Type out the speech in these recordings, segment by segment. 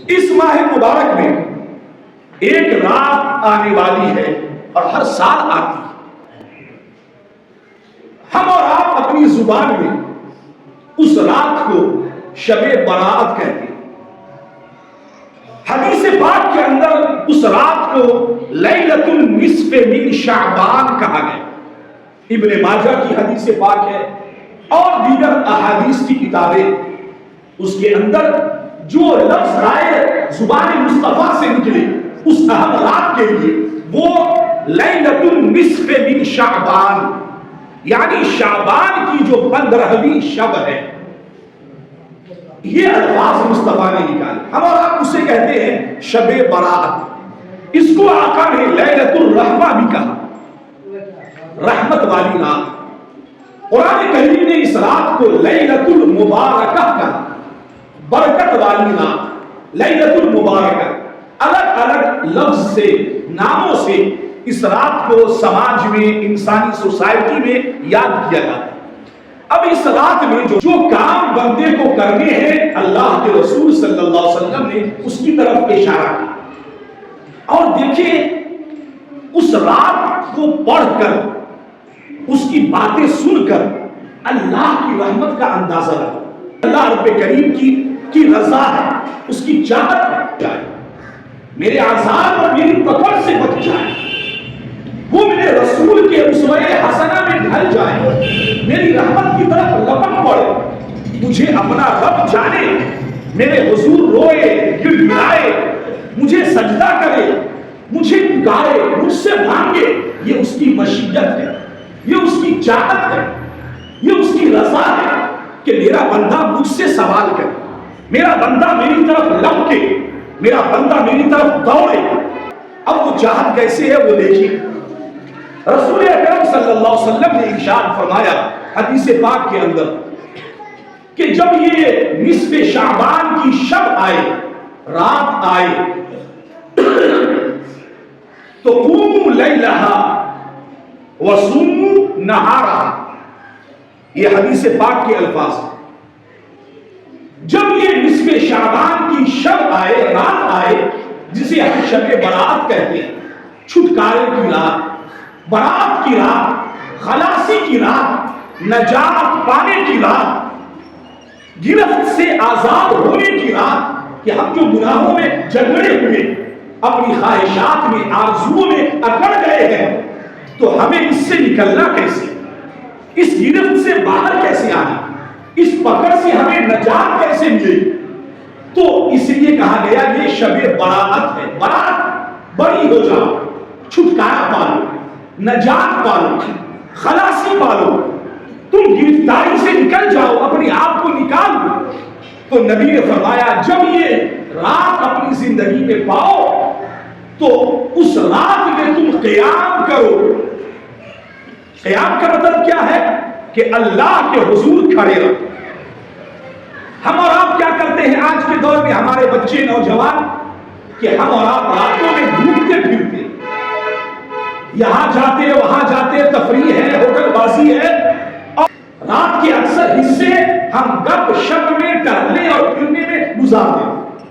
اس ماہ مبارک میں ایک رات آنے والی ہے اور ہر سال آتی ہے. ہم اور آپ اپنی زبان میں اس رات کو شب برات کہتے ہیں. حدیث پاک کے اندر اس رات کو لیلۃ النصف من شعبان کہا گیا. ابن ماجہ کی حدیث پاک ہے اور دیگر احادیث کی کتابیں. اس کے اندر جو لفظ آئے زبان مصطفیٰ سے نکلے اس اہم رات کے لیے وہ لیلۃ النصف من شعبان، یعنی شعبان کی جو 15ویں شب ہے، یہ الفاظ مصطفیٰ نے نکالے. ہم اور آپ اسے کہتے ہیں شب برات. اس کو آقا نے لیلۃ الرحمہ بھی کہا، رحمت والی رات. قرآن کریم نے اس رات کو لیلۃ المبارکہ کہا، برکت والی رات، لیلۃ المبارکہ. الگ الگ لفظ سے، ناموں سے اس رات کو سماج میں، انسانی سوسائٹی میں یاد کیا جاتا ہے. اب اس رات میں جو کام بندے کو کرنے ہیں اللہ کے رسول صلی اللہ علیہ وسلم نے اس کی طرف اشارہ کیا. اور دیکھیں اس رات کو پڑھ کر، اس کی باتیں سن کر اللہ کی رحمت کا اندازہ لگا. اللہ رب کریم کی رضا ہے، اس کی چاہت ہے میرے عذاب اور میری پکڑ سے بچ جائے، وہ میرے رسول کے اسوہ حسنہ میں ڈھل جائے، میری رحمت کی طرف لپک پڑے، مجھے اپنا رب جانے، میرے حضور روئے گر گرائے، مجھے سجدہ کرے، مجھے پکارے، مجھ سے مانگے. یہ اس کی مشیت ہے، یہ اس کی چاہت ہے، یہ اس کی رضا ہے کہ میرا بندہ مجھ سے سوال کرے، میرا بندہ میری طرف لپکے، میرا بندہ میری طرف دوڑے. اب وہ چاہت کیسے ہے وہ دیکھیے. رسول اکرم صلی اللہ علیہ وسلم نے ارشاد فرمایا حدیث پاک کے اندر کہ جب یہ نصف شعبان کی شب آئے، رات آئے، تو قوموا لیلہا وصوموا نہارہا. یہ حدیث پاک کے الفاظ. جب یہ نصف شعبان کی شب آئے، رات آئے، جسے ہم شب برات کہتے ہیں، چھٹکارے کی رات، برات کی رات، خلاصی کی رات، نجات پانے کی رات، گرفت سے آزاد ہونے کی رات، کہ ہم جو گناہوں میں جگڑے ہوئے، اپنی خواہشات میں، آرزوؤں میں اکڑ گئے ہیں، تو ہمیں اس سے نکلنا کیسے، اس گرفت سے باہر کیسے آنا، اس پکڑ سے ہمیں نجات کیسے ملے. تو اس لیے کہا گیا یہ شب برات ہے. برات، بری ہو جاؤ، چھٹکارا پالو، نجات پالو، خلاصی پالو، تم گرفتاری سے نکل جاؤ، اپنے آپ کو نکال دو. تو نبی نے فرمایا جب یہ رات اپنی زندگی میں پاؤ تو اس رات میں تم قیام کرو. قیام کا مطلب کیا ہے کہ اللہ کے حضور کھڑے رہو. ہم اور آپ کیا کرتے ہیں آج کے دور میں، ہمارے بچے نوجوان، کہ ہم اور آپ راتوں میں گھومتے پھرتے، یہاں جاتے وہاں جاتے، تفریح ہے، ہوٹل بازی ہے، اور رات کے اکثر حصے ہم گپ شپ میں، ٹہلنے اور پھرنے میں گزار دیتے،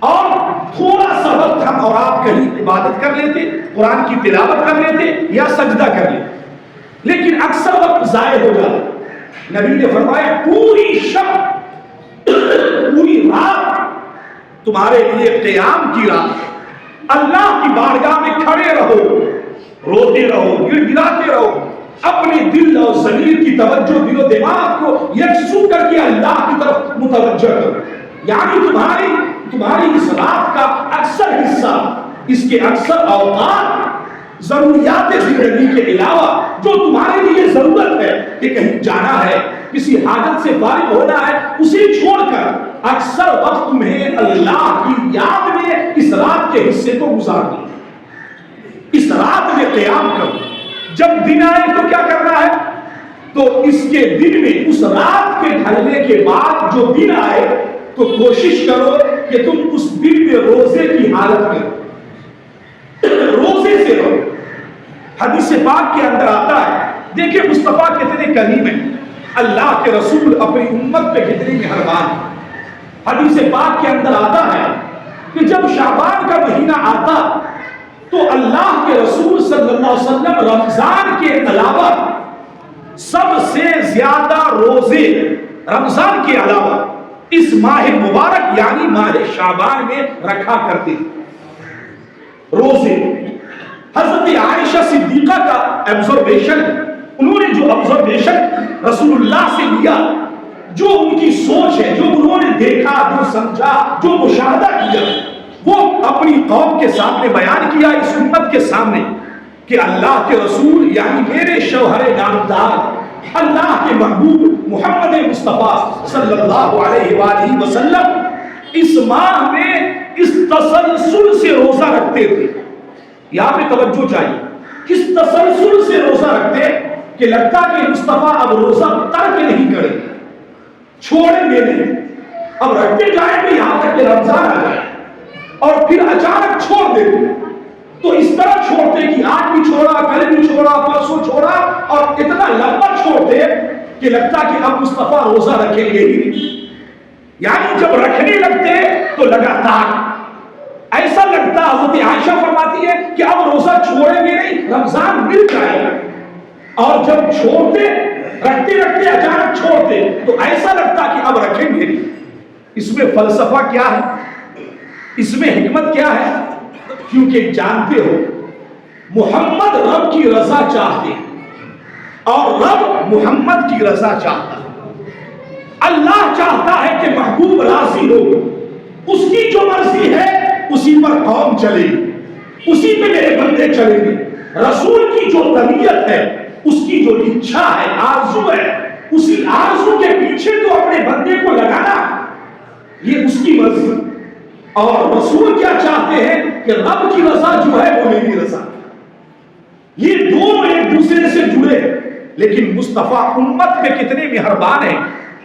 اور تھوڑا سا وقت ہم اور آپ کہیں عبادت کر لیتے، قرآن کی تلاوت کر لیتے یا سجدہ کر لیتے، لیکن اکثر وقت ضائع ہو جاتا. نبی نے فرمایا پوری شب، پوری رات تمہارے لیے قیام کی رات. اللہ کی بارگاہ میں کھڑے رہو، روتے رہو، گڑ گڑاتے رہو، اپنے دل اور ضمیر کی توجہ، دل و دماغ کو یکسو کر کے اللہ کی طرف متوجہ کرو. یعنی تمہاری اس رات کا اکثر حصہ، اس کے اکثر اوقات ضروریات زندگی کے علاوہ جو تمہارے لیے ضرورت ہے کہ کہیں جانا ہے، کسی حاجت سے فارغ ہونا ہے، اسے چھوڑ کر اکثر وقت تمہیں اللہ کی یاد میں اس رات کے حصے کو گزار دو. اس رات میں قیام کرو. جب دن آئے تو کیا کرنا ہے، تو اس کے دن میں، اس رات کے ڈھلنے کے بعد جو دن آئے تو کوشش کرو کہ تم اس دن میں روزے کی حالت میں روزے سے رہو. حدیث پاک کے اندر آتا ہے، دیکھیں مصطفیٰ کتنے کریم ہیں، اللہ کے رسول اپنی امت پہ کتنے مہربان ہیں. حدیث پاک کے اندر آتا ہے جب شعبان کا مہینہ آتا تو اللہ کے رسول صلی اللہ علیہ وسلم رمضان کے علاوہ سب سے زیادہ روزے رمضان کے علاوہ اس ماہ مبارک یعنی ماہ شعبان میں رکھا کرتے تھے روزے. حضرت عائشہ صدیقہ کا آبزرویشن، انہوں نے جو آبزرویشن رسول اللہ سے لیا، جو ان کی سوچ ہے، جو انہوں نے دیکھا، جو سمجھا، جو مشاہدہ کیا، وہ اپنی قوم کے سامنے بیان کیا، اس امت کے سامنے، کہ اللہ کے رسول یعنی میرے شوہر نامدار اللہ کے محبوب محمد مصطفیٰ صلی اللہ علیہ وآلہ وسلم اس ماہ میں اس تسلسل سے روزہ رکھتے تھے. یہاں پہ توجہ چاہیے، کس تسلسل سے روزہ رکھتے کہ لگتا کہ مصطفیٰ اب روزہ ترک نہیں کریں گے، چھوڑیں گے نہیں، اب رکھتے جائیں گے یہاں تک کہ رمضان آ جائے اور پھر اچانک چھوڑ دیتے. تو اس طرح چھوڑتے کہ آج بھی چھوڑا، کل بھی چھوڑا، پرسوں چھوڑا، اور اتنا لمبا چھوڑتے کہ لگتا کہ اب مصطفیٰ روزہ رکھیں گے ہی نہیں. یعنی جب رکھنے لگتے تو لگاتار ایسا لگتا، حضرت عائشہ فرماتی ہے کہ اب روزہ چھوڑیں گے نہیں، رمضان مل جائے گا. اور جب چھوڑتے رکھتے رکھتے اچانک چھوڑتے تو ایسا لگتا کہ اب رکھیں گے نہیں. اس میں فلسفہ کیا ہے، اس میں حکمت کیا ہے؟ کیونکہ جانتے ہو محمد رب کی رضا چاہتے اور رب محمد کی رضا چاہتا. اللہ چاہتا ہے کہ محبوب راضی ہو، اس کی جو مرضی ہے اسی پر قوم چلے گی، اسی پہ میرے بندے چلیں گے. رسول کی جو طبیعت ہے، اس کی جو اچھا ہے، آرزو ہے، اسی آرزو کے پیچھے تو اپنے بندے کو لگانا، یہ اس کی مرضی. اور رسول کیا چاہتے ہیں کہ رب کی رضا جو ہے وہ میری رضا. یہ دونوں ایک دوسرے سے جڑے. لیکن مصطفیٰ امت میں کتنے مہربان ہیں،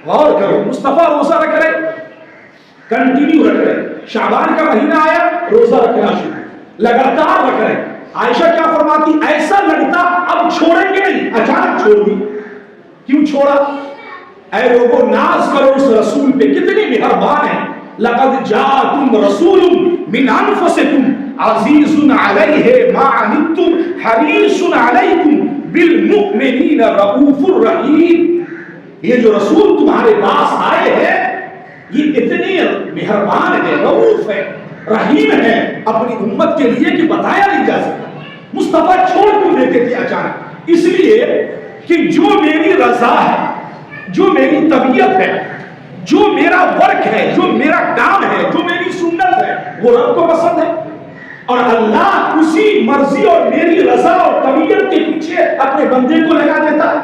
غور کرو. مصطفیٰ روزہ رکھ رہے، کنٹینیو رکھ رہے، شعبان کا مہینہ آیا روزہ رکھنا شروع، لگاتار رکھ رہے. عائشہ کیا فرماتی، ایسا لگتا اب چھوڑیں گے نہیں، اچانک چھوڑ دی. کیوں چھوڑا؟ اے لوگوں ناز کرو اس رسول پہ، کتنے مہربان ہیں. لقد جاءکم رسول من انفسکم عزیز علیہ ما عنتم حریص علیکم بالمؤمنین رؤوف الرحیم. یہ جو رسول تمہارے پاس آئے ہیں یہ اتنے مہربان ہے، رؤوف ہے، رحیم ہے اپنی امت کے لیے کہ بتایا نہیں جا سکتا. مصطفیٰ چھوڑ کیوں دیتے تھے اچانک؟ اس لیے کہ جو میری رضا ہے، جو میری طبیعت ہے، جو میرا ورک ہے، جو میرا کام ہے، جو میری سنت ہے، وہ رب کو پسند ہے. اور اللہ اسی مرضی اور میری رضا اور طبیعت کے پیچھے اپنے بندے کو لگا دیتا ہے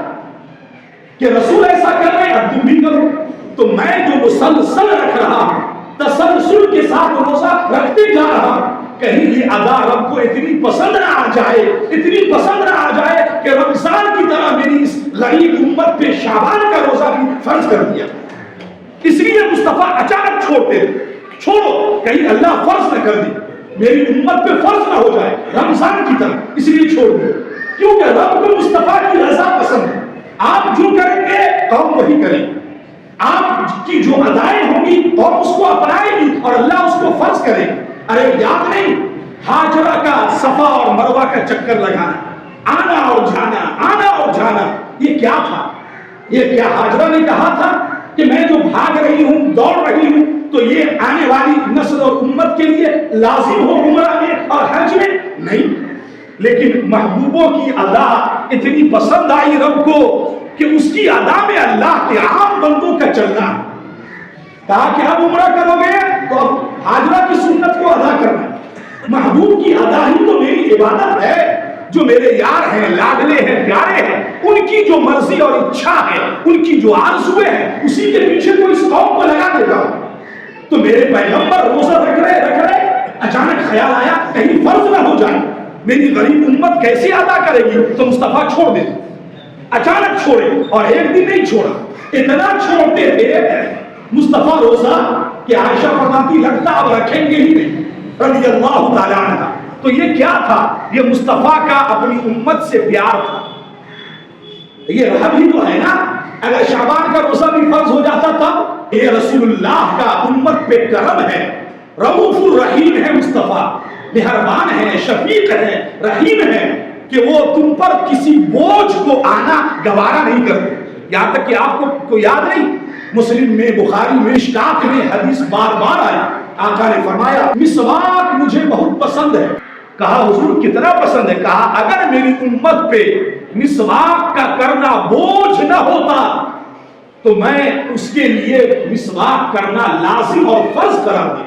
کہ رسول ایسا کر رہے ہیں اب تم بھی کرو. تو میں جو مسلسل رکھ رہا ہوں، تسلسل کے ساتھ روزہ رکھتے جا رہا ہوں، کہیں یہ ادا رب کو اتنی پسند نہ آ جائے، اتنی پسند نہ آ جائے کہ رمضان کی طرح میری اس غریب امت پہ شعبان کا روزہ بھی فرض کر دیا. اس لیے مصطفیٰ اچانک چھوڑتے تھے. چھوڑو کہیں اللہ فرض نہ کر دی، میری امت پہ فرض نہ ہو جائے رمضان کی طرح، اس لیے چھوڑ دیا. کیونکہ رب کو مصطفیٰ کی رضا پسند ہے. آپ جو کریں گے قوم وہی کرے گی، آپ کی جو ادائیں ہوں گی قوم اس کو اپنائے گی اور اللہ اس کو فرض کرے گی. ارے یاد نہیں ہاجرہ کا صفا اور مروہ کا چکر لگانا، آنا اور جانا، آنا اور جانا، یہ کیا تھا؟ یہ کیا ہاجرہ نے کہا تھا کہ میں جو بھاگ رہی ہوں، دوڑ رہی ہوں، تو یہ آنے والی نسل اور امت کے لیے لازم ہو عمرہ میں اور حج میں؟ نہیں. لیکن محبوبوں کی ادا اتنی پسند آئی رب کو کہ اس کی ادا میں اللہ کے عام بندوں کا چلنا. کہا کہ اب عمرہ کرو گے تو اب ہاجرہ کی سنت کو ادا کرنا. محبوب کی ادا ہی تو میری عبادت ہے. جو میرے یار ہیں، لاڈلے ہیں، پیارے ہیں، ان کی جو مرضی اور اچھا ہے، ان کی جو آرزویں ہیں، اسی کے پیچھے تو اس قوم کو لگا دیتا ہوں. تو میرے پیغمبر روزہ رکھ رہے، اچانک خیال آیا کہیں فرض نہ ہو جائے، میری غریب امت کیسے ادا کرے گی؟ تو مصطفیٰ چھوڑ دے. اچانک چھوڑے اور ایک دن نہیں چھوڑا، اتنا چھوڑتے تھے مصطفیٰ روزہ کہ عائشہ فرماتی لگتا اب رکھیں گے ہی نہیں، رضی اللہ تعالیٰ عنہ. تو یہ کیا تھا؟ یہ مصطفیٰ کا اپنی امت سے پیار تھا. یہ رحم ہی تو ہے نا. اگر شعبان کا روزہ بھی فرض ہو جاتا تھا، یہ رسول اللہ کا امت پہ کرم ہے، رؤوف الرحیم ہے مصطفیٰ، مہربان ہے، شفیق ہے، رحیم ہے کہ وہ تم پر کسی بوجھ کو آنا گوارا نہیں کرتے. یہاں تک کہ آپ کو یاد نہیں، مسلم میں، بخاری میں، مشکات میں حدیث بار بار آئی. آقا نے فرمایا مسواک مجھے بہت پسند ہے. کہا حضور کتنا پسند ہے؟ کہا اگر میری امت پہ مسواک کا کرنا بوجھ نہ ہوتا تو میں اس کے لیے مسواک کرنا لازم اور فرض قرار دے،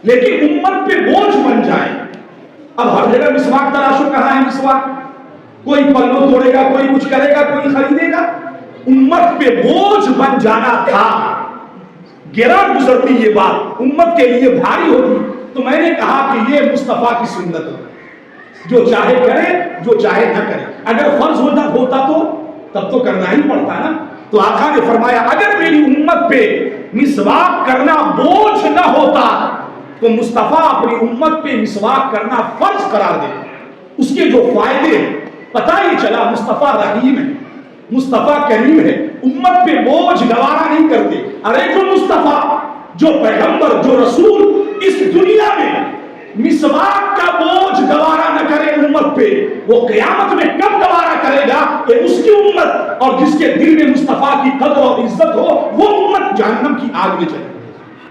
لیکن امت پہ بوجھ بن جائے. اب ہر جگہ مسواک تلاشو، کہاں ہے مسواک؟ کوئی پلو توڑے گا، کوئی کچھ کرے گا، کوئی خریدے گا. امت پہ بوجھ بن جانا تھا، گرا گزرتی یہ بات امت کے لیے بھاری ہوتی. تو میں نے کہا کہ یہ مصطفیٰ کی سنت ہے، جو چاہے کرے، جو چاہے نہ کرے. اگر فرض ہوتا تو تب تو کرنا ہی پڑتا نا. تو آقا نے فرمایا اگر میری امت پہ مسواک کرنا بوجھ نہ ہوتا تو مصطفیٰ اپنی امت پہ مسواک کرنا فرض قرار دے. اس کے جو فائدے پتہ ہی چلا، مصطفیٰ رحیم ہے، مصطفیٰ کریم ہے، امت پہ بوجھ گوارا نہیں کرتے. ارے جو مصطفیٰ، جو پیغمبر، جو رسول اس دنیا میں مسواک کا بوجھ گوارا نہ کرے امت پہ، وہ قیامت میں کب گوارا کرے گا کہ اس کی امت اور جس کے دل میں مصطفیٰ کی قدر اور عزت ہو وہ امت جہنم کی آگ میں چلے.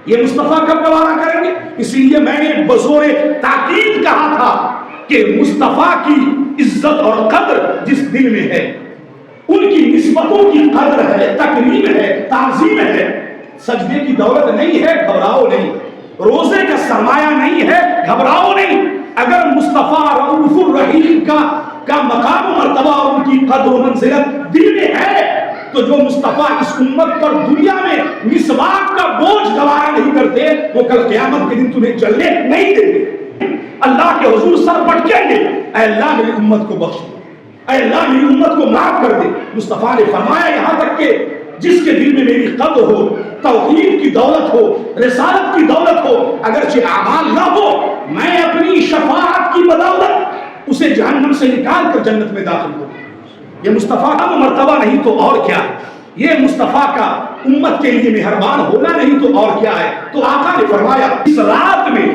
یہ مصطفیٰ کب گوارا کریں گے؟ اس لیے میں نے بزور تاکید کہا تھا کہ مصطفیٰ کی عزت اور قدر جس دل میں ہے، ان کی نسبتوں کی قدر ہے، تکریم ہے، تعظیم ہے. سجدے کی دولت نہیں ہے، گھبراؤ نہیں. روزے کا سرمایہ نہیں ہے، گھبراؤ نہیں. اگر مصطفیٰ رؤوف الرحیم کا مقام و مرتبہ اور ان کی قدر و منزلت دل میں ہے تو جو مصطفیٰ اس امت پر دنیا میں مسواک کا بوجھ گوارا نہیں کرتے وہ کل قیامت کے دن تمہیں چلنے نہیں دیں گے. اللہ کے حضور سر پٹکیں گے، اے اللہ میری امت کو بخش دے، اے اللہ میری امت کو معاف کر دے. مصطفیٰ نے فرمایا یہاں تک کہ جس کے دل میں میری قدر ہو، توحید کی دولت ہو، رسالت کی دولت ہو، اگرچہ اعمال نہ ہو، میں اپنی شفاعت کی بدولت اسے جہنم سے نکال کر جنت میں داخل کروں. یہ مصطفیٰ کا مرتبہ نہیں تو اور کیا ہے؟ یہ مصطفیٰ کا امت کے لیے مہربان ہونا نہیں تو اور کیا ہے؟ تو آقا نے فرمایا اس رات میں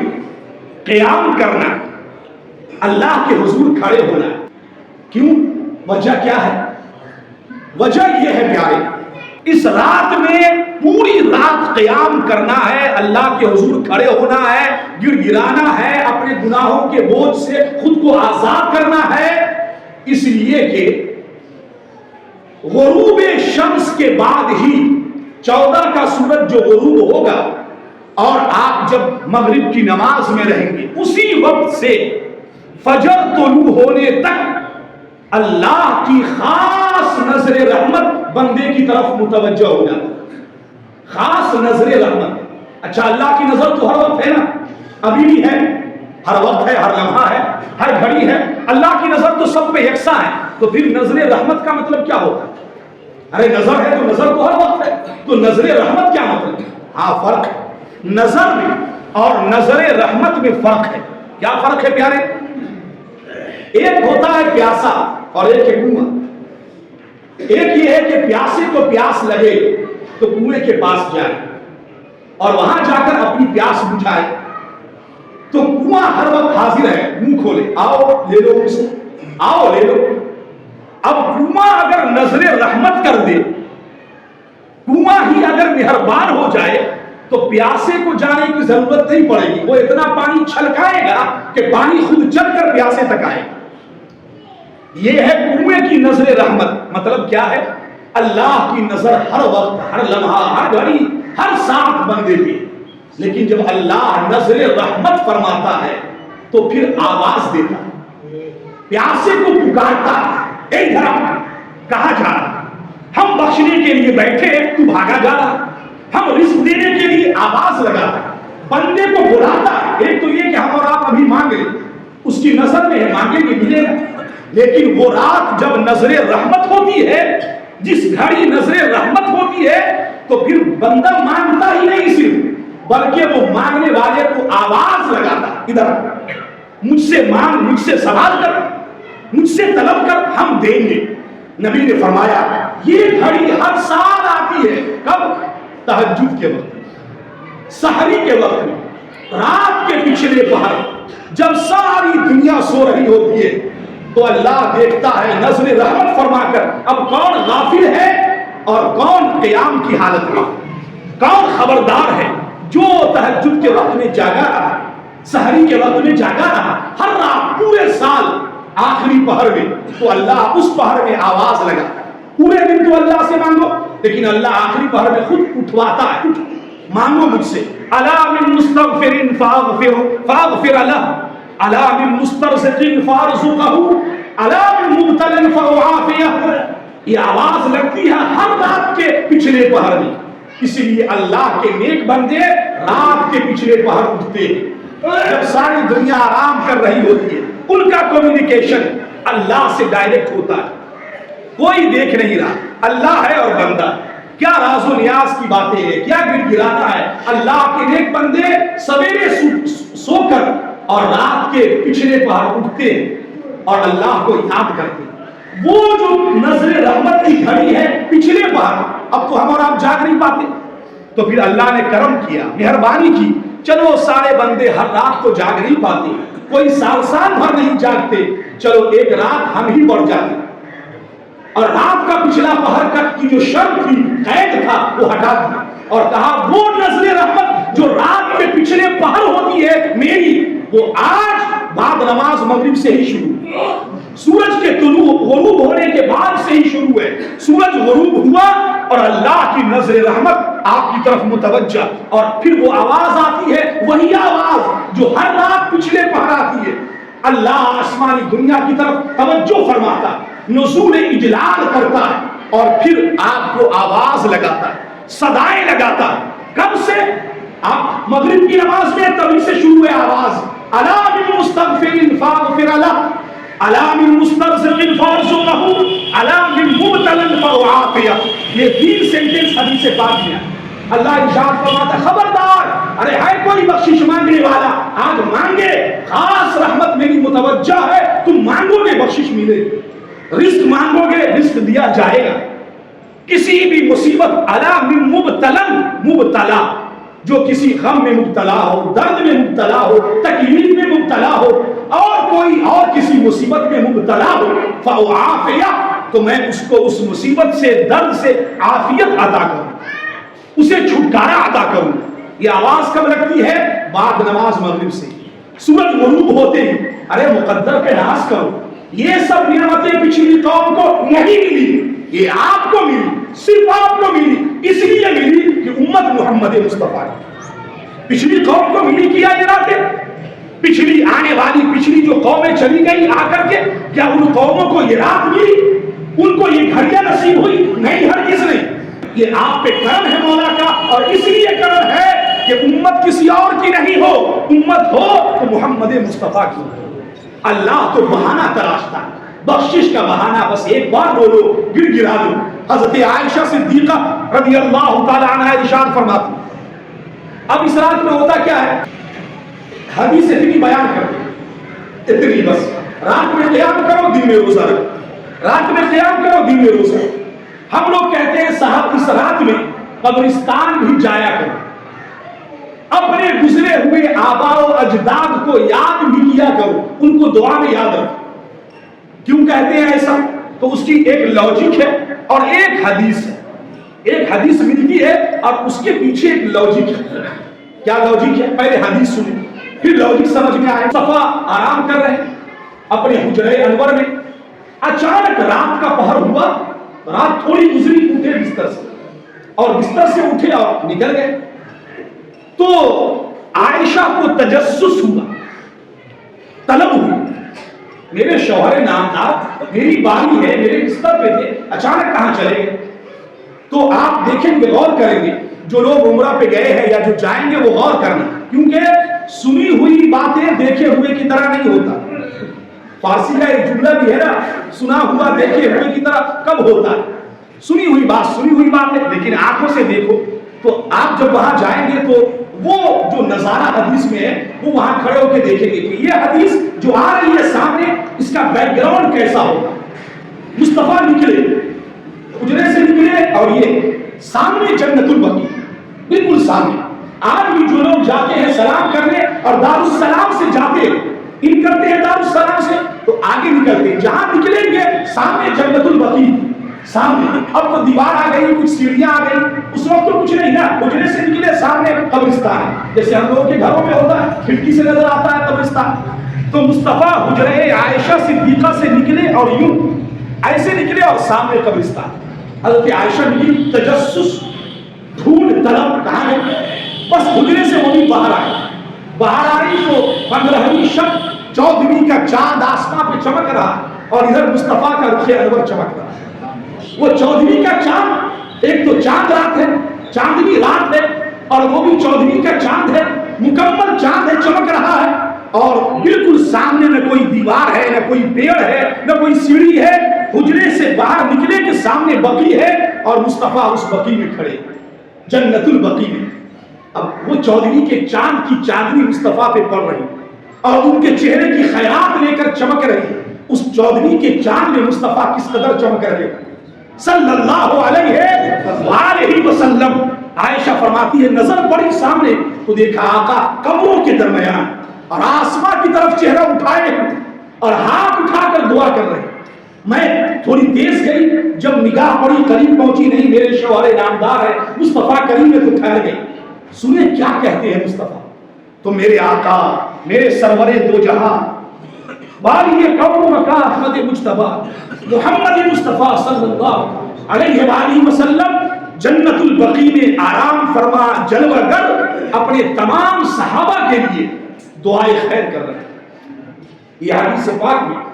قیام کرنا، اللہ کے حضور کھڑے ہونا. کیوں؟ وجہ کیا ہے؟ وجہ یہ ہے پیارے، اس رات میں پوری رات قیام کرنا ہے، اللہ کے حضور کھڑے ہونا ہے، گر گرانا ہے، اپنے گناہوں کے بوجھ سے خود کو آزاد کرنا ہے. اس لیے کہ غروب شمس کے بعد ہی 14 کا سورج جو غروب ہوگا اور آپ جب مغرب کی نماز میں رہیں گے اسی وقت سے فجر طلوع ہونے تک اللہ کی خاص نظر رحمت بندے کی طرف متوجہ ہو جاتی ہے. خاص نظر رحمت. اچھا اللہ کی نظر تو ہر وقت ہے نا، ابھی بھی ہے، ہر وقت ہے، ہر لمحہ ہے، ہر گھڑی ہے. اللہ کی نظر تو سب پہ یکساں ہے. تو پھر نظر رحمت کا مطلب کیا ہوتا ہے؟ ارے نظر ہے تو نظر تو ہر وقت ہے، تو نظر رحمت کیا مطلب ہے؟ ہاں فرق ہے نظر میں اور نظر رحمت میں فرق ہے. کیا فرق ہے پیارے؟ ایک ہوتا ہے پیاسا اور ایک ہے کنواں. ایک یہ ہے کہ پیاسے کو پیاس لگے تو کنویں کے پاس جائے اور وہاں جا کر اپنی پیاس بجھائے. تو کنواں ہر وقت حاضر ہے، منہ کھولے، آؤ لے لو اسے، آؤ لے لو. اب کنواں اگر نظر رحمت کر دے، کنواں ہی اگر مہربان ہو جائے تو پیاسے کو جانے کی ضرورت نہیں پڑے گی. وہ اتنا پانی چھلکائے گا کہ پانی خود چل کر پیاسے تک آئے. یہ ہے کنویں کی نظر رحمت. مطلب کیا ہے؟ اللہ کی نظر ہر وقت، ہر لمحہ، ہر گھڑی، ہر ساتھ بندے پہ. لیکن جب اللہ نظر رحمت فرماتا ہے تو پھر آواز دیتا ہے، پیاسے کو پکارتا ہے، اے دھرم کہاں جا رہا؟ ہم بخشنے کے لیے بیٹھے، تو بھاگا جا رہا. ہم رزق دینے کے لیے آواز لگاتا ہے، بندے کو بلاتا ہے. ایک تو یہ کہ ہم اور آپ ابھی مانگے، اس کی نظر میں ہے، مانگیں گے ملے گا. لیکن وہ رات جب نظر رحمت ہوتی ہے، جس گھڑی نظر رحمت ہوتی ہے تو پھر بندہ مانگتا ہی نہیں صرف، بلکہ وہ مانگنے والے کو آواز لگاتا، ادھر مجھ سے مانگ، مجھ سے سوال کر، مجھ سے طلب کر، ہم دیں گے. نبی نے فرمایا یہ گھڑی ہر سال آتی ہے. کب؟ تہجد کے وقت، سحری کے وقت میں، رات کے پچھلے پہر جب ساری دنیا سو رہی ہوتی ہے تو اللہ دیکھتا ہے نظر رحمت فرما کر اب کون غافل ہے اور کون قیام کی حالت میں، کون خبردار ہے جو تہجد کے وقت میں جاگا رہا، سحری کے وقت میں جاگا رہا ہر رات پورے سال آخری پہر میں، تو اللہ اس پہر میں آواز لگا. پورے دن تو اللہ سے مانگو لیکن اللہ آخری پہر میں خود اٹھواتا ہے، مانگو مجھ سے. الا من مستغفر فاغفر له، الا من مسترزق فارزقه، الا من مبتل فاعافيه. یہ آواز لگتی ہے ہر رات کے پچھلے پہر میں. اسی لیے اللہ کے نیک بندے رات کے پچھلے پہر اٹھتے ہیں جب ساری دنیا آرام کر رہی ہوتی ہے. ان کا کمیونیکیشن اللہ سے ڈائریکٹ ہوتا ہے، کوئی دیکھ نہیں رہا، اللہ ہے اور بندہ. کیا راز و نیاز کی باتیں ہیں، کیا گر گرانا ہے. اللہ کے نیک بندے سویرے سو کر اور رات کے پچھلے پہر اٹھتے ہیں اور اللہ کو یاد کرتے ہیں. وہ جو نظر رحمت کی گھڑی ہے پچھلے پہر، اب تو ہم اور آپ جاگ نہیں پاتے، تو پھر اللہ نے کرم کیا، مہربانی کی. چلو سارے بندے ہر رات کو جاگ نہیں پاتے، کوئی سال بھر نہیں جاگتے، چلو ایک رات ہم ہی بڑھ جاتے اور رات کا پچھلا پہر کی جو شرط تھی، قید تھا، وہ ہٹا دیا اور کہا وہ نظر رحمت جو رات کے پچھلے پہر ہوتی ہے میری، وہ آج بعد نماز مغرب سے ہی شروع، سورج کے طلوع غروب ہونے کے بعد سے ہی شروع ہے. سورج غروب ہوا اور اللہ کی نظر رحمت آپ کی طرف متوجہ، اور پھر وہ آواز آتی ہے، وہی آواز جو ہر رات پچھلے پہر آتی ہے. اللہ آسمانی دنیا کی طرف توجہ فرماتا، نزول اجلال کرتا ہے اور پھر آپ کو آواز لگاتا ہے، صدائیں لگاتا ہے. کب سے؟ آپ مغرب کی نماز میں تبھی سے شروع ہے آواز. الا من مستغفر فاغفر له، الا من مسترزق فارزقه، الا من مبتل فاعافيه. یہ 3 سینٹنس حدیث پاک میں اللہ ارشاد فرماتا ہے خبردار، ارے ہے کوئی بخشش مانگنے والا آج مانگے، خاص رحمت میری متوجہ ہے، تم مانگو گے بخشش ملے گی، رزق مانگو گے رزق دیا جائے گا. کسی بھی مصیبت، الا من مبتلا، جو کسی غم میں مبتلا ہو، درد میں مبتلا ہو، تکلیف میں مبتلا ہو اور کوئی اور کسی مصیبت میں مبتلا ہو، فاعافیہ، تو میں اس کو اس مصیبت سے، درد سے عافیت عطا کروں، اسے چھٹکارا عطا کروں. یہ آواز کب لگتی ہے؟ بعد نماز مغرب سے. سورج غروب ہوتے ہی ارے مقدر کے ناز کرو. یہ سب نعمتیں پچھلی قوم کو نہیں ملی، یہ آپ کو ملی، صرف آپ کو ملی. اس لیے ملی کہ امت محمد مصطفیٰ پچھلی قوم کو ملی کیا یہ راتیں، پچھلی آنے والی پچھلی جو قومیں چلی گئی آ کر کے، کیا ان قوموں کو یہ رات ملی؟ ان کو یہ گھڑیاں نصیب ہوئی؟ نہیں، ہرگز نہیں. یہ آپ پہ کرم ہے مولا کا، اور اس لیے کرم ہے کہ امت کسی اور کی نہیں ہو، امت ہو تو محمد مصطفیٰ کی. اللہ تو بہانہ تراشتا ہے، بخشش کا بہانہ بس ایک بار بولو، گر گرا دو. حضرت عائشہ صدیقہ رضی اللہ تعالی عنہا ارشاد فرماتی، اب اس رات میں ہوتا کیا ہے، حدیث اتنی بیان کرتے، اتنی بس، رات میں قیام کرو دن میں روزہ رکھو، رات میں قیام کرو دن میں روزہ رکھو. ہم لوگ کہتے ہیں صاحب اس رات میں قبرستان بھی جایا کرو، اپنے گزرے ہوئے آباء و اجداد کو یاد بھی کیا کرو، ان کو دعا میں یاد رکھو. کیوں کہتے ہیں ایسا؟ تو اس کی ایک لاجک ہے اور ایک حدیث ہے. ایک حدیث ملتی ہے اور اس کے پیچھے ایک لاجک ہے. کیا لاجک ہے؟ پہلے حدیث سنیں پھر لاجک سمجھ میں آئے. صفا آرام کر رہے اپنے حجرے انور میں، اچانک رات کا پہر ہوا، رات تھوڑی گزری، اٹھے بستر سے اور بستر سے اٹھے اور نکل گئے. تو عائشہ کو تجسس ہوا، طلب ہوئی، میرے شوہر نامدار، میری باری ہے، میرے بستر پہ تھے، اچانک کہاں چلے گئے؟ تو آپ دیکھیں گے، غور کریں گے، جو لوگ عمرہ پہ گئے ہیں یا جو جائیں گے وہ غور کرنا، کیونکہ سنی ہوئی باتیں دیکھے ہوئے کی طرح نہیں ہوتا. فارسی کا ایک جملہ بھی ہے نا، سنا ہوا دیکھے ہوئے کی طرح کب ہوتا ہے؟ سنی ہوئی بات ہے، لیکن آنکھوں سے دیکھو. تو آپ جب وہاں جائیں گے تو وہ جو نظارہ حدیث میں ہے وہ وہاں کھڑے ہو کے دیکھیں گے کہ یہ حدیث جو آ رہی ہے سامنے، اس کا بیک گراؤنڈ کیسا ہوگا. مصطفیٰ نکلے، حجرے سے نکلے اور یہ سامنے جنت البقیع، بالکل سامنے. آج بھی جو لوگ جاتے ہیں سلام کرنے اور دارالسلام سے جاتے ان کرتے ہیں دارالسلام سے تو آگے نکلتے جہاں نکلیں گے سامنے جنت البقیع سامنے. اب تو دیوار آ گئی, کچھ سیڑھیاں آ گئی, اس وقت تو کچھ نہیں نا, حجرے سے نکلے سامنے قبرستان, جیسے ہم لوگوں کے گھروں میں ہوتا ہے کھڑکی سے نظر آتا ہے قبرستان. تو مصطفیٰ حجرے عائشہ صدیقہ سے نکلے اور یوں ایسے نکلے اور سامنے قبرستان. حضرت عائشہ نکلی تجسس ڈھونڈ طلب کہاں ہے, بس حجرے سے وہ بھی باہر آئی. باہر آئی تو 15ویں شب 14ویں کا چاند آسمان پہ چمک رہا اور ادھر مصطفیٰ کا رخ انور چمک رہا. وہ 14ویں کا چاند, ایک تو چاند رات ہے, چاندنی رات ہے, اور وہ بھی 14ویں کا چاند ہے, مکمل چاند ہے, چمک رہا ہے, اور بالکل سامنے نہ کوئی دیوار ہے, نہ کوئی پیڑ ہے, نہ کوئی سیڑھی ہے. حجرے سے باہر نکلے کہ سامنے بقیع ہے اور مصطفیٰ اس بقیع میں کھڑے جنت البقیع میں. اب وہ 14ویں کے چاند کی چاندنی مصطفیٰ پہ پڑ رہی اور ان کے چہرے کی خیرات لے کر چمک رہی. اس 14ویں کے چاند میں مصطفیٰ کس قدر چمک رہے صلی اللہ علیہ وآلہ وسلم. عائشہ فرماتی ہے نظر پڑی سامنے تو دیکھا آقا قبروں کے درمیان اور آسمان کی طرف چہرہ اٹھائے اور ہاتھ اٹھا کر دعا کر رہے. میں تھوڑی تیز گئی, جب نگاہ پڑی قریب پہنچی نہیں, میرے شوہر نامدار ہے مصطفیٰ کریم میں تو ٹھہر گئی. سنیں کیا کہتے ہیں مصطفیٰ, تو میرے آقا میرے سرور دو جہاں بالی قوم کا احمد مجتبی محمد مصطفیٰ صلی اللہ علیہ وآلہ وسلم جنت البقیع میں آرام فرما جلوہ گر اپنے تمام صحابہ کے لیے دعائے خیر کر رہے ہیں. یہ حدیث پاک میں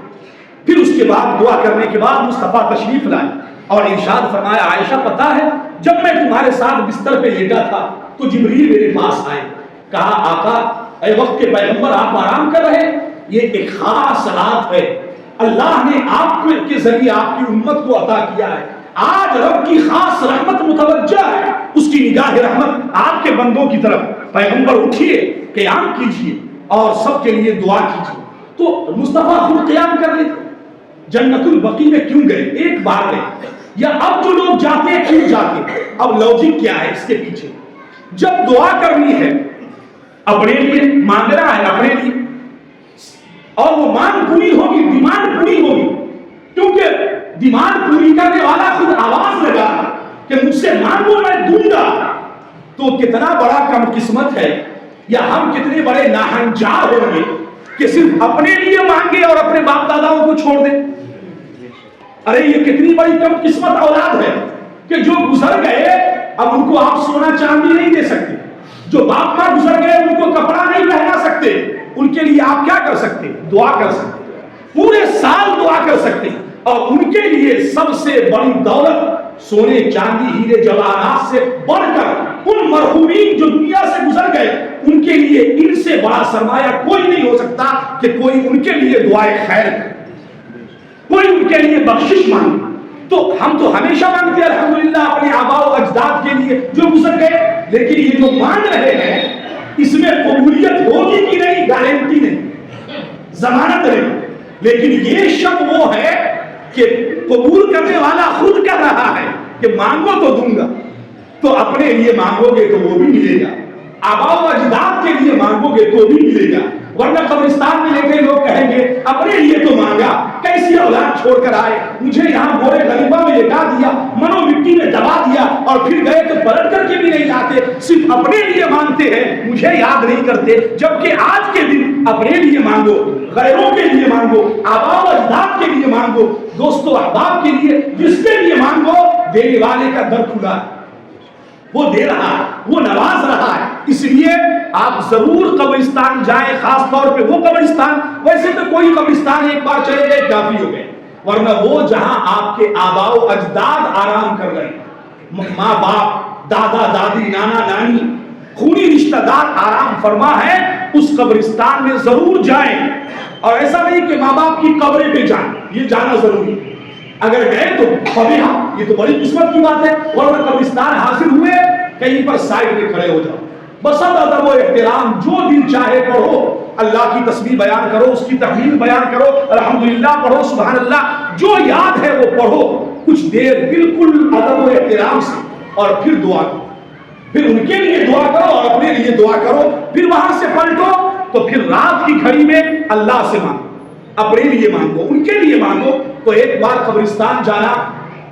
پھر اس کے بعد دعا کرنے کے بعد مصطفیٰ تشریف لائے اور ارشاد فرمایا عائشہ پتہ ہے جب میں تمہارے ساتھ بستر پہ لیٹا تھا تو جبریل میرے پاس آئے, کہا آقا اے وقت کے پیغمبر آپ آرام کر رہے, یہ ایک خاص رات ہے, اللہ نے آپ کے ذریعے آپ کی امت کو عطا کیا ہے. آج رب کی خاص رحمت متوجہ ہے, اس کی نگاہ رحمت آپ کے بندوں کی طرف. پیغمبر اٹھیے, قیام کیجیے اور سب کے لیے دعا کیجیے. تو مصطفیٰ خود قیام کر لیتے. جنت البقیع میں کیوں گئے, ایک بار گئے, یا اب جو لوگ جاتے ہیں کیوں جاتے؟ اب لوجک کیا ہے اس کے پیچھے؟ جب دعا کرنی ہے اپنے لیے, مانگنا ہے اپنے لیے, اور وہ مانگ پوری ہوگی, ڈیمانڈ پوری ہوگی, کیونکہ ڈیمانڈ پوری کرنے والا خود آواز لگا کہ مجھ سے مانگو میں دوں گا. تو کتنا بڑا کم قسمت ہے, یا ہم کتنے بڑے ناہنجار ہوں گے کہ صرف اپنے لیے مانگے اور اپنے باپ داداؤں کو چھوڑ دیں. ارے یہ کتنی بڑی کم قسمت اولاد ہے کہ جو گزر گئے اب ان کو آپ سونا چاندی نہیں دے سکتے, جو باپ ماں گزر گئے ان کو کپڑا نہیں پہنا سکتے, ان کے لیے آپ کیا کر سکتے؟ دعا کر سکتے, پورے سال دعا کر سکتے. اور ان کے لیے سب سے بڑی دولت سونے چاندی ہیرے جواہرات سے بڑھ کر ان مرحومین جو دنیا سے گزر گئے ان کے لیے ان سے بڑا سرمایہ کوئی نہیں ہو سکتا کہ کوئی ان کے لیے دعائے خیر کرے, کوئی ان کے لیے بخشش مانگے. تو ہم تو ہمیشہ مانگتے ہیں الحمدللہ اپنے آباء و اجداد کے لیے جو گزر گئے, لیکن یہ جو مانگ رہے ہیں اس میں قبولیت ہوگی کہ نہیں گارنٹی نہیں, ضمانت نہیں. لیکن یہ شب وہ ہے کہ قبول کرنے والا خود کہہ رہا ہے کہ مانگو تو دوں گا. تو اپنے لیے مانگو گے تو وہ بھی ملے گا, آباء و اجداد کے لیے مانگو گے تو بھی ملے گا. ورنہ قبرستان میں لے کے لوگ کہیں گے اپنے لیے تو مانگا, کیسی اولاد چھوڑ کر آئے, مجھے یہاں گورے غریبہ میں لٹا دیا, منو مٹی میں دبا دیا اور پھر گئے تو پلٹ کر کے بھی نہیں جاتے, صرف اپنے لیے مانگتے ہیں, مجھے یاد نہیں کرتے. جبکہ آج کے دن اپنے لیے مانگو, غیروں کے لیے مانگو, آباء و اجداد کے لیے مانگو, دوستو احباب کے لیے, جس کے لیے مانگو دینے والے کا در کھلا ہے, وہ دے رہا ہے, وہ نواز رہا ہے. اس لیے آپ ضرور قبرستان جائیں, خاص طور پہ وہ قبرستان, ویسے تو کوئی قبرستان ایک بار چلے گئے کافی ہو گئے, ورنہ وہ جہاں آپ کے آباء و اجداد آرام کر رہے ہیں, ماں باپ دادا دادی نانا نانی خونی رشتہ دار آرام فرما ہے, اس قبرستان میں ضرور جائیں. اور ایسا نہیں کہ ماں باپ کی قبریں پہ جائیں, یہ جانا ضروری ہے. اگر گئے تو فبیہا, یہ تو بڑی قسمت کی بات ہے, ورنہ قبرستان حاصل ہوئے کہیں پر سائڈ میں کھڑے ہو جاؤ, بس ادب و احترام جو دل چاہے پڑھو, اللہ کی تسبیح بیان کرو, اس کی تحلیل بیان کرو, الحمدللہ پڑھو, سبحان اللہ, جو یاد ہے وہ پڑھو, کچھ دیر بالکل ادب و احترام سے, اور پھر دعا کرو. پھر ان کے لیے دعا کرو اور اپنے لیے دعا کرو، پھر وہاں سے پلٹو تو پھر رات کی گھڑی میں اللہ سے مانگو، اپنے لیے مانگو، ان کے لیے مانگو۔ تو ایک بار قبرستان جانا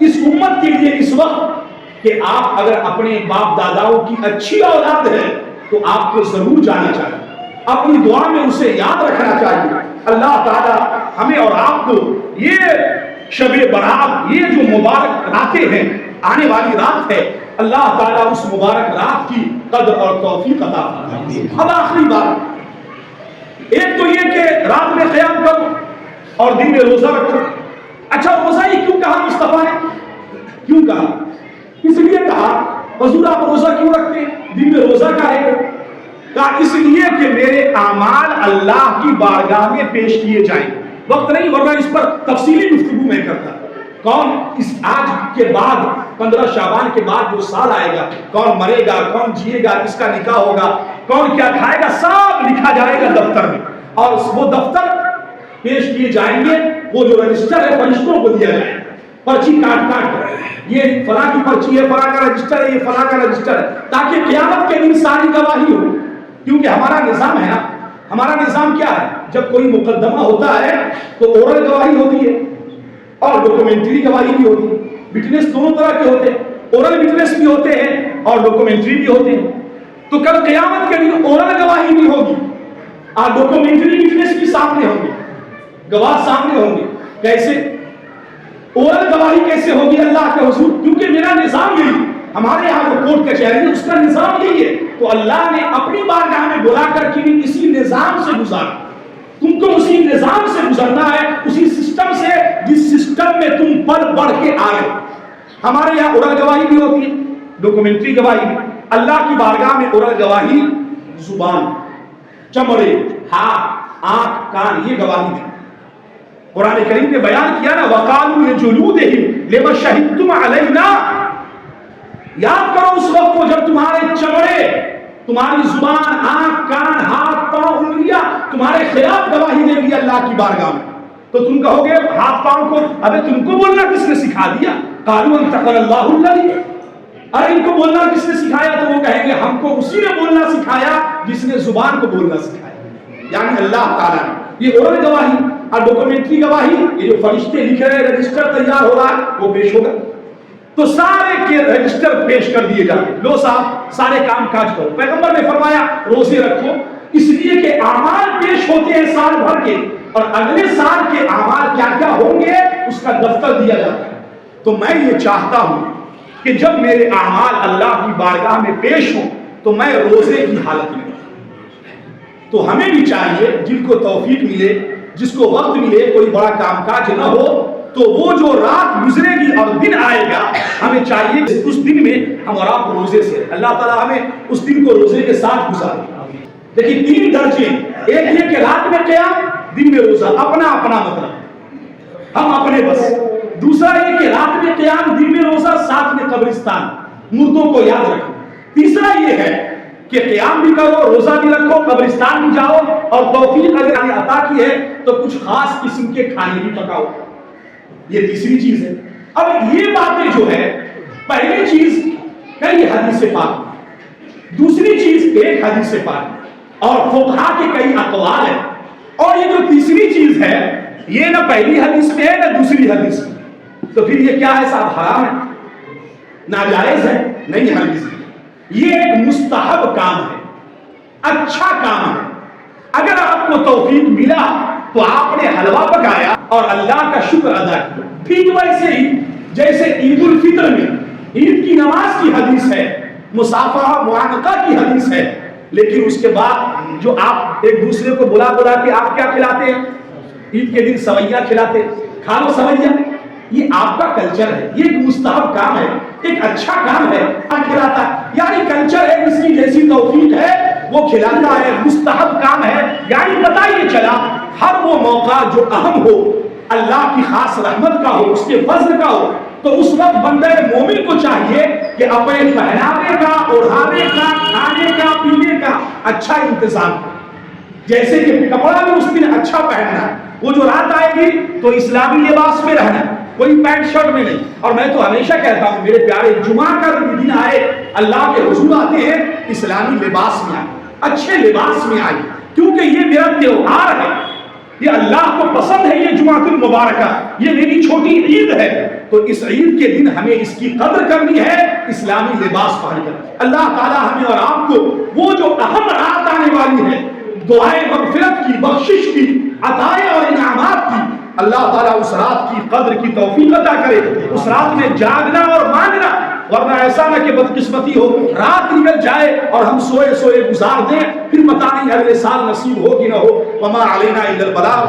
اس امت کے لیے اس وقت کہ آپ اگر اپنے باپ داداؤں کی اچھی اولاد ہے تو آپ کو ضرور جانا چاہیے، اپنی دعا میں اسے یاد رکھنا چاہیے۔ اللہ تعالی ہمیں اور آپ کو یہ شب برات، یہ جو مبارک راتیں ہیں، آنے والی رات ہے، اللہ تعالیٰ اس مبارک رات کی قدر اور توفیق عطا فرمائے۔ اب آخری بات، ایک تو یہ کہ رات میں قیام کرو اور دن میں روزہ رکھو۔ اچھا روزہ ہی کیوں کہا مصطفیٰ نے؟ کیوں کہا؟ اس لیے کہا حضور آپ روزہ کیوں رکھتے ہیں؟ دن میں روزہ کا ہے کہا اس لیے کہ میرے اعمال اللہ کی بارگاہ میں پیش کیے جائیں۔ وقت نہیں ورنہ اس پر تفصیلی گفتگو میں کرتا۔ کون اس آج کے بعد 15 شعبان کے بعد جو سال آئے گا، کون مرے گا، کون جیے گا، کس کا نکاح ہوگا، کون کیا کھائے گا، سب لکھا جائے گا دفتر میں، اور وہ دفتر پیش کیے جائیں گے۔ وہ جو رجسٹر ہے فرشتوں کو دیا جائے گا، پرچی کاٹ کاٹ کر، یہ فلاں کی پرچی ہے، فلاں کا رجسٹر ہے، یہ فلاں کا رجسٹر ہے، تاکہ قیامت کے دن ساری گواہی ہو۔ کیونکہ ہمارا نظام ہے نا، ہمارا نظام کیا ہے، جب کوئی مقدمہ ہوتا ہے تو اورل گواہی ہوتی ہے اور ڈاکومنٹری گواہی بھی ہوتی ہے۔ وٹنس دونوں طرح کے ہوتے ہیں، اورل وٹنس بھی ہوتے ہیں اور ڈاکومنٹری بھی ہوتے ہیں۔ تو کل قیامت کے دن اورل گواہی بھی ہوگی اور ڈاکومنٹری وٹنس بھی سامنے ہوں گے، گواہ سامنے ہوں گے۔ کیسے اورل گواہی کیسے ہوگی اللہ کے حضور؟ کیونکہ میرا نظام یہی، ہمارے یہاں جو کورٹ کچہری ہے اس کا نظام یہی ہے، تو اللہ نے اپنی بارگاہ میں بلا کر کے بھی اسی نظام سے گزارا۔ تم کو اسی نظام سے گزرنا ہے، اسی سسٹم سے جس سسٹم میں تم پل بڑھ کے آ گئے۔ ہمارے یہاں اورل گواہی بھی ہوتی ہے، ڈاکومنٹری گواہی بھی۔ اللہ کی بارگاہ میں اورل گواہی زبان، چمڑے، ہاتھ، آنکھ، کان، یہ گواہی ہے۔ قرآن کریم نے بیان کیا نا وَقَالُوا لِجُلُودِهِمْ لِمَ شَهِدتُّمْ عَلَيْنَا۔ یاد کرو اس وقت کو جب تمہارے چمڑے، تمہاری زبان، آنکھ، کان، ہاتھ، پاؤں، انگلیاں تمہارے خلاف گواہی دیں گی اللہ کی بارگاہ میں، تو تم کہو گے ہاتھ پاؤں کو ابے تم کو بولنا کس نے سکھا دیا؟ قَالُوا أَنْطَقَنَا اللَّهُ الَّذِي، ارے ان کو بولنا کس نے سکھایا؟ تو وہ کہیں گے ہم کو اسی نے بولنا سکھایا جس نے زبان کو بولنا سکھایا، یعنی اللہ تعالیٰ نے۔ یہ اورل گواہی اور ڈاکومنٹری گواہی، یہ جو فرشتے لکھ رہے ہیں، رجسٹر تیار ہو رہا ہے، وہ پیش ہوگا تو سارے کے رجسٹر پیش کر دیے جاتے ہیں۔ لو صاحب سارے کام کاج کرو۔ پیغمبر نے فرمایا روزے رکھو، اس لیے کہ اعمال پیش ہوتے ہیں سال بھر کے، اور اگلے سال کے اعمال کیا کیا ہوں گے اس کا دفتر دیا جاتا ہے۔ تو میں یہ چاہتا ہوں کہ جب میرے اعمال اللہ کی بارگاہ میں پیش ہوں تو میں روزے کی حالت میں، تو ہمیں بھی چاہیے جن کو توفیق ملے، جس کو وقت ملے، کوئی بڑا کام کاج نہ ہو، تو وہ جو رات گزرے گی اور دن آئے گا، ہمیں چاہیے اس دن میں ہم اور آپ روزے سے، اللہ تعالیٰ ہمیں اس دن کو روزے کے ساتھ گزارے۔ دیکھیے 3 درجے، ایک یہ کہ رات میں قیام، دن میں روزہ، اپنا اپنا مطلب، ہم اپنے بس۔ دوسرا یہ کہ رات میں قیام، دن میں روزہ، ساتھ میں قبرستان، مردوں کو یاد رکھو۔ تیسرا یہ ہے کہ قیام بھی کرو، روزہ بھی رکھو، قبرستان بھی جاؤ، اور توفیق اگر اللہ عطا کی ہے تو کچھ خاص قسم کے کھانے بھی پکاؤ۔ یہ تیسری چیز ہے۔ اب یہ باتیں جو ہے، پہلی چیز کئی حدیث پاک، دوسری چیز ایک حدیث پاک، اور فقہا کے کئی اقوال ہیں، اور یہ جو تیسری چیز ہے یہ نہ پہلی حدیث میں ہے نہ دوسری حدیث میں، تو پھر یہ کیا ہے صاحب؟ حرام ہے، ناجائز ہے؟ نہیں ہرگز، یہ ایک مستحب کام ہے، اچھا کام ہے۔ اگر آپ کو توفیق ملا تو آپ نے حلوہ پکایا اور اللہ کا شکر ادا کیا۔ ٹھیک ویسے ہی جیسے عید الفطر میں عید کی نماز کی حدیث ہے، مصافحہ معانقہ کی حدیث ہے، لیکن اس کے بعد جو آپ ایک دوسرے کو بلا بلا کے آپ کیا کھلاتے ہیں؟ عید کے دن سویاں کھلاتے، کھا لو سویاں، یہ آپ کا کلچر ہے، یہ ایک مستحب کام ہے، ایک اچھا کام ہے، کھلاتا ہے، یعنی کلچر ہے، اس کی جیسی توفیق ہے وہ کھلاتا ہے، مستحب کام ہے۔ یعنی پتہ یہ چلا ہر وہ موقع جو اہم ہو، اللہ کی خاص رحمت کا ہو، اس کے فضل کا ہو، تو اس وقت بندہ مومن کو چاہیے کہ اپنے پہناوے کا، اوڑھانے کا، کھانے کا، پینے کا اچھا انتظام کرے۔ جیسے کہ کپڑا بھی اس دن اچھا پہننا ہے، وہ جو رات آئے گی تو اسلامی لباس میں رہنا، کوئی پینٹ شرٹ میں نہیں۔ اور میں تو ہمیشہ کہتا ہوں میرے پیارے، جمعہ کا دن آئے اللہ کے حضور آتے ہیں اسلامی لباس میں آئے, اچھے لباس میں آئے, کیونکہ یہ میرا تہوار ہے, یہ اللہ کو پسند ہے, یہ جمعۃ المبارکہ, یہ میری چھوٹی عید ہے, تو اس عید کے دن ہمیں اس کی قدر کرنی ہے اسلامی لباس پہن کر. اللہ تعالی ہمیں اور آپ کو وہ جو اہم رات آنے والی ہے دعائے مغفرت کی, بخشش کی, عطائے اور انعامات کی, اللہ تعالیٰ اس رات کی قدر کی توفیق عطا کرے, اس رات میں جاگنا اور مانگنا, ورنہ ایسا نہ کہ بدقسمتی ہو رات نکل جائے اور ہم سوئے سوئے گزار دیں, پھر پتہ نہیں اگلے سال نصیب ہو کہ نہ ہو. وما علینا الا البلاغ.